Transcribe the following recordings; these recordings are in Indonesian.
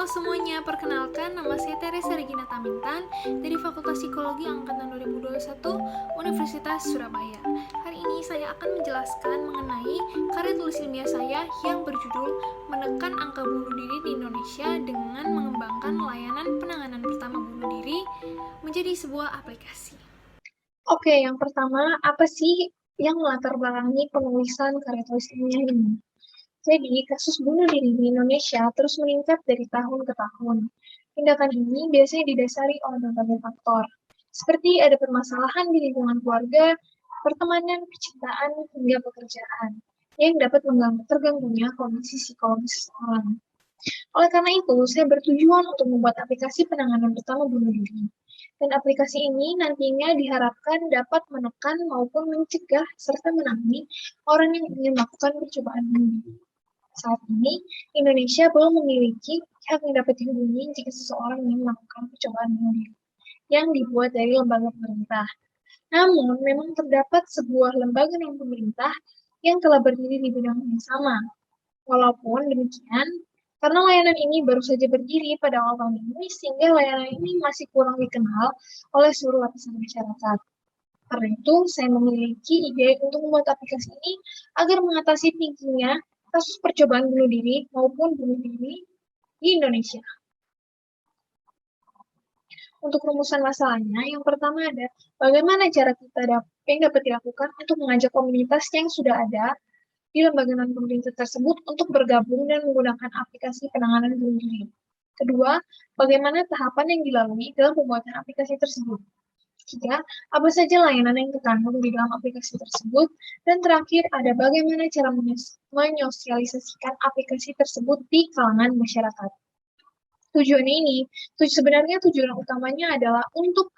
Halo semuanya, perkenalkan nama saya Teresa Regina Tamintan dari Fakultas Psikologi Angkatan 2021 Universitas Surabaya. Hari ini saya akan menjelaskan mengenai karya tulis ilmiah saya yang berjudul Menekan Angka Bunuh Diri di Indonesia dengan Mengembangkan Layanan Penanganan Pertama Bunuh Diri menjadi sebuah aplikasi. Oke, yang pertama, apa sih yang melatar belakangi penulisan karya tulis ilmiah ini? Jadi, kasus bunuh diri di Indonesia terus meningkat dari tahun ke tahun. Tindakan ini biasanya didasari oleh berbagai faktor, seperti ada permasalahan di lingkungan keluarga, pertemanan, percintaan, hingga pekerjaan, yang dapat mengganggu terganggunya kondisi psikologis seseorang. Oleh karena itu, saya bertujuan untuk membuat aplikasi penanganan pertama bunuh diri. Dan aplikasi ini nantinya diharapkan dapat menekan maupun mencegah serta menangani orang yang ingin melakukan percobaan bunuh diri. Saat ini, Indonesia belum memiliki pihak yang dapat dihubungi jika seseorang ingin melakukan percobaan bunuh diri yang dibuat dari lembaga pemerintah. Namun, memang terdapat sebuah lembaga non-pemerintah yang telah berdiri di bidang yang sama. Walaupun demikian, karena layanan ini baru saja berdiri pada awal tahun ini, sehingga layanan ini masih kurang dikenal oleh seluruh lapisan masyarakat. Karena itu, saya memiliki ide untuk membuat aplikasi ini agar mengatasi tingginya kasus percobaan bunuh diri maupun bunuh diri di Indonesia. Untuk rumusan masalahnya, yang pertama ada bagaimana cara kita yang dapat dilakukan untuk mengajak komunitas yang sudah ada di lembaga non-pemerintah tersebut untuk bergabung dan menggunakan aplikasi penanganan bunuh diri. Kedua, bagaimana tahapan yang dilalui dalam pembuatan aplikasi tersebut. Ketiga, apa saja layanan yang terkandung di dalam aplikasi tersebut. Dan terakhir, ada bagaimana cara menyosialisasikan aplikasi tersebut di kalangan masyarakat. Sebenarnya tujuan utamanya adalah untuk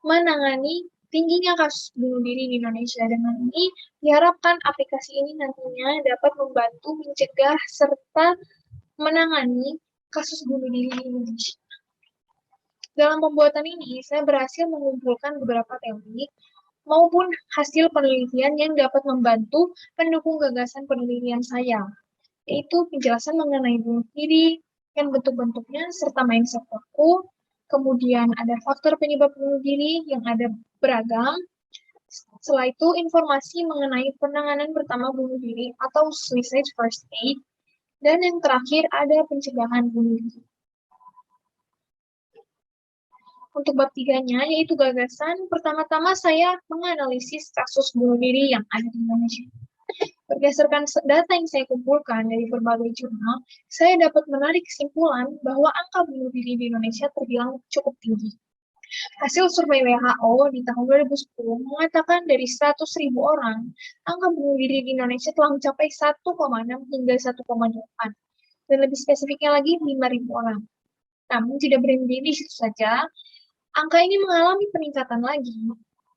menangani tingginya kasus bunuh diri di Indonesia. Dengan ini, diharapkan aplikasi ini nantinya dapat membantu mencegah serta menangani kasus bunuh diri di Indonesia. Dalam pembuatan ini, saya berhasil mengumpulkan beberapa teori maupun hasil penelitian yang dapat membantu pendukung gagasan penelitian saya, yaitu penjelasan mengenai bunuh diri dan bentuk-bentuknya serta mindset pelaku. Kemudian ada faktor penyebab bunuh diri yang ada beragam. Setelah itu, informasi mengenai penanganan pertama bunuh diri atau suicide first aid. Dan yang terakhir ada pencegahan bunuh diri. Untuk bab tiganya, yaitu gagasan, pertama-tama saya menganalisis kasus bunuh diri yang ada di Indonesia. Berdasarkan data yang saya kumpulkan dari berbagai jurnal, saya dapat menarik kesimpulan bahwa angka bunuh diri di Indonesia terbilang cukup tinggi. Hasil survei WHO di tahun 2010 mengatakan dari 100.000 orang, angka bunuh diri di Indonesia telah mencapai 1,6 hingga 1,8. Dan lebih spesifiknya lagi, 5.000 orang. Namun tidak berhenti di situ saja, angka ini mengalami peningkatan lagi,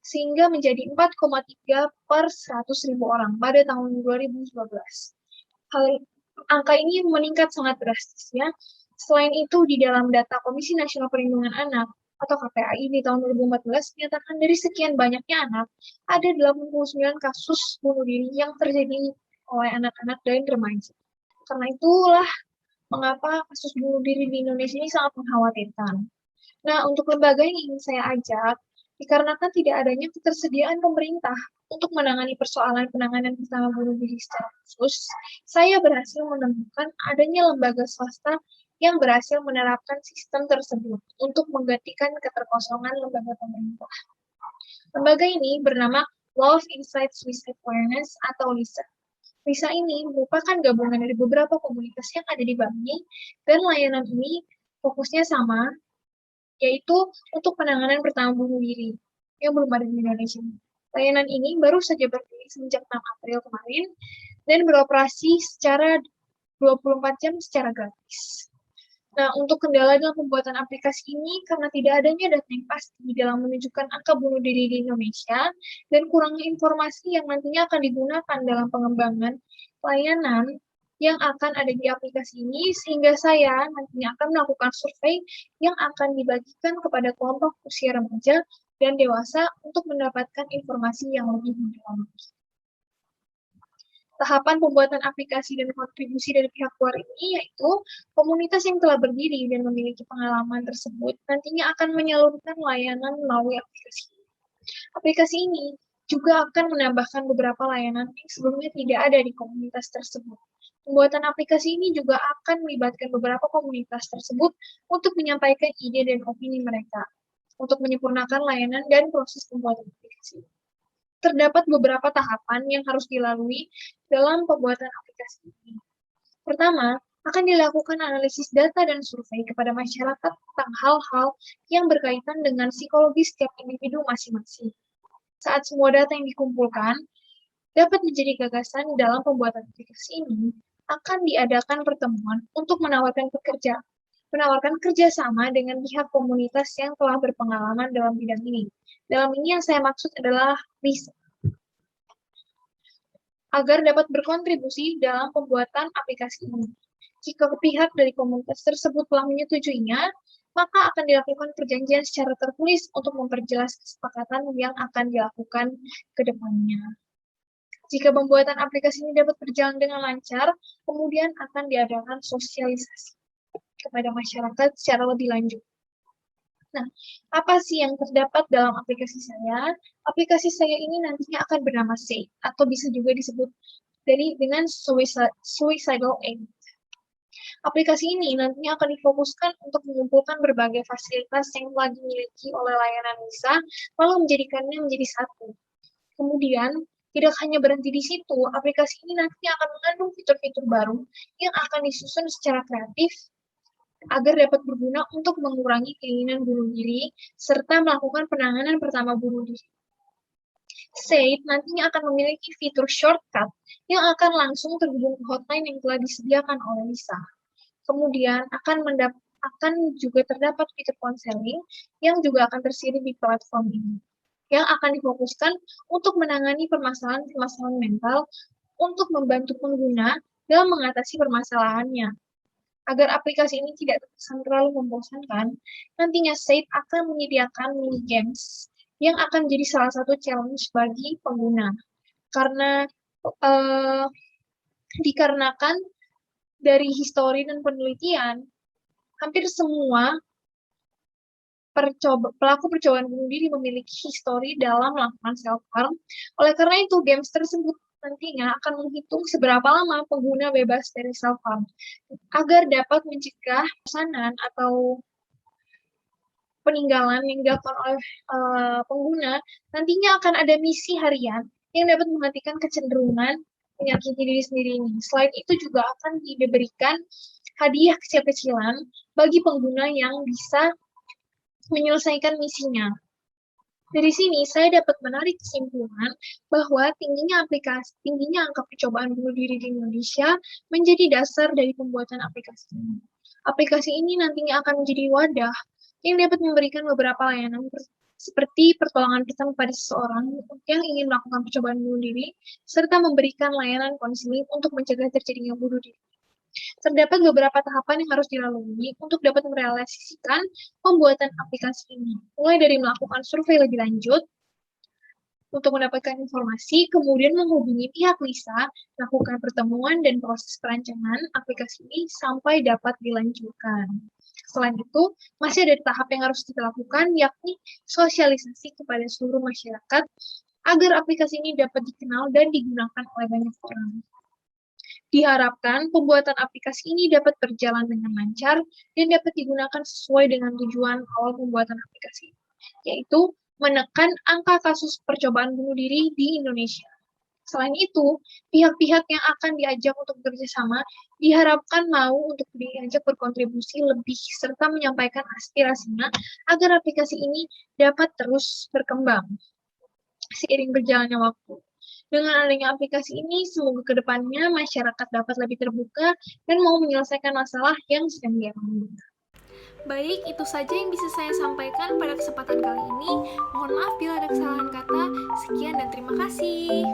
sehingga menjadi 4,3 per 100.000 orang pada tahun 2012. Angka ini meningkat sangat drastis ya. Selain itu, di dalam data Komisi Nasional Perlindungan Anak atau KPAI di tahun 2014 menyatakan dari sekian banyaknya anak, ada 89 kasus bunuh diri yang terjadi oleh anak-anak dan remaja. Karena itulah mengapa kasus bunuh diri di Indonesia ini sangat mengkhawatirkan. Nah, untuk lembaga yang ingin saya ajak, dikarenakan tidak adanya ketersediaan pemerintah untuk menangani persoalan penanganan pertama bunuh diri secara khusus, saya berhasil menemukan adanya lembaga swasta yang berhasil menerapkan sistem tersebut untuk menggantikan keterkosongan lembaga pemerintah. Lembaga ini bernama Love Inside Suicide Awareness atau LISA. LISA ini merupakan gabungan dari beberapa komunitas yang ada di Bali, dan layanan ini fokusnya sama, yaitu untuk penanganan pertama bunuh diri yang belum ada di Indonesia. Layanan ini baru saja berdiri sejak 6 April kemarin dan beroperasi secara 24 jam secara gratis. Nah, untuk kendala dalam pembuatan aplikasi ini, karena tidak adanya data yang pasti dalam menunjukkan angka bunuh diri di Indonesia, dan kurangnya informasi yang nantinya akan digunakan dalam pengembangan layanan yang akan ada di aplikasi ini, sehingga saya nantinya akan melakukan survei yang akan dibagikan kepada kelompok usia remaja dan dewasa untuk mendapatkan informasi yang lebih mendalam. Tahapan pembuatan aplikasi dan kontribusi dari pihak luar ini yaitu komunitas yang telah berdiri dan memiliki pengalaman tersebut nantinya akan menyalurkan layanan melalui aplikasi. Aplikasi ini juga akan menambahkan beberapa layanan yang sebelumnya tidak ada di komunitas tersebut. Pembuatan aplikasi ini juga akan melibatkan beberapa komunitas tersebut untuk menyampaikan ide dan opini mereka untuk menyempurnakan layanan dan proses pembuatan aplikasi. Terdapat beberapa tahapan yang harus dilalui dalam pembuatan aplikasi ini. Pertama, akan dilakukan analisis data dan survei kepada masyarakat tentang hal-hal yang berkaitan dengan psikologi setiap individu masing-masing. Saat semua data yang dikumpulkan dapat menjadi gagasan dalam pembuatan aplikasi ini, akan diadakan pertemuan untuk menawarkan kerjasama dengan pihak komunitas yang telah berpengalaman dalam bidang ini. Dalam ini yang saya maksud adalah riset, agar dapat berkontribusi dalam pembuatan aplikasi ini. Jika pihak dari komunitas tersebut telah menyetujuinya, maka akan dilakukan perjanjian secara tertulis untuk memperjelas kesepakatan yang akan dilakukan ke depannya. Jika pembuatan aplikasi ini dapat berjalan dengan lancar, kemudian akan diadakan sosialisasi kepada masyarakat secara lebih lanjut. Nah, apa sih yang terdapat dalam aplikasi saya? Aplikasi saya ini nantinya akan bernama Say, atau bisa juga disebut dengan Suicidal Aid. Aplikasi ini nantinya akan difokuskan untuk mengumpulkan berbagai fasilitas yang telah dimiliki oleh layanan MISA, lalu menjadikannya menjadi satu. Kemudian, tidak hanya berhenti di situ, aplikasi ini nantinya akan mengandung fitur-fitur baru yang akan disusun secara kreatif agar dapat berguna untuk mengurangi keinginan bunuh diri serta melakukan penanganan pertama bunuh diri. Said nantinya akan memiliki fitur shortcut yang akan langsung terhubung ke hotline yang telah disediakan oleh Lisa. Kemudian akan juga terdapat fitur konseling yang juga akan tersedia di platform ini, yang akan difokuskan untuk menangani permasalahan-permasalahan mental untuk membantu pengguna dalam mengatasi permasalahannya. Agar aplikasi ini tidak terkesan terlalu membosankan, nantinya Said akan menyediakan mini games yang akan jadi salah satu challenge bagi pengguna. Dikarenakan dari histori dan penelitian, hampir semua pelaku percobaan bunuh diri memiliki histori dalam melakukan self-harm. Oleh karena itu, games tersebut nantinya akan menghitung seberapa lama pengguna bebas dari self-harm agar dapat mencegah pesanan atau peninggalan yang dilakukan oleh pengguna. Nantinya akan ada misi harian yang dapat menghentikan kecenderungan menyakiti diri sendiri ini. Selain itu juga akan diberikan hadiah kecil-kecilan bagi pengguna yang bisa menyelesaikan misinya. Dari sini, saya dapat menarik kesimpulan bahwa tingginya angka percobaan bunuh diri di Indonesia menjadi dasar dari pembuatan aplikasi ini. Aplikasi ini nantinya akan menjadi wadah yang dapat memberikan beberapa layanan seperti pertolongan pertama pada seseorang yang ingin melakukan percobaan bunuh diri, serta memberikan layanan konseling untuk mencegah terjadinya bunuh diri. Terdapat beberapa tahapan yang harus dilalui untuk dapat merealisasikan pembuatan aplikasi ini, mulai dari melakukan survei lebih lanjut untuk mendapatkan informasi, kemudian menghubungi pihak Lisa, melakukan pertemuan dan proses perancangan aplikasi ini sampai dapat dilanjutkan. Selain itu, masih ada tahap yang harus kita lakukan, yakni sosialisasi kepada seluruh masyarakat agar aplikasi ini dapat dikenal dan digunakan oleh banyak orang. Diharapkan pembuatan aplikasi ini dapat berjalan dengan lancar dan dapat digunakan sesuai dengan tujuan awal pembuatan aplikasi, yaitu menekan angka kasus percobaan bunuh diri di Indonesia. Selain itu, pihak-pihak yang akan diajak untuk bekerjasama diharapkan mau untuk diajak berkontribusi lebih serta menyampaikan aspirasinya agar aplikasi ini dapat terus berkembang seiring berjalannya waktu. Dengan adanya aplikasi ini, semoga ke depannya masyarakat dapat lebih terbuka dan mau menyelesaikan masalah yang sedang dialami. Baik, itu saja yang bisa saya sampaikan pada kesempatan kali ini. Mohon maaf bila ada kesalahan kata. Sekian dan terima kasih.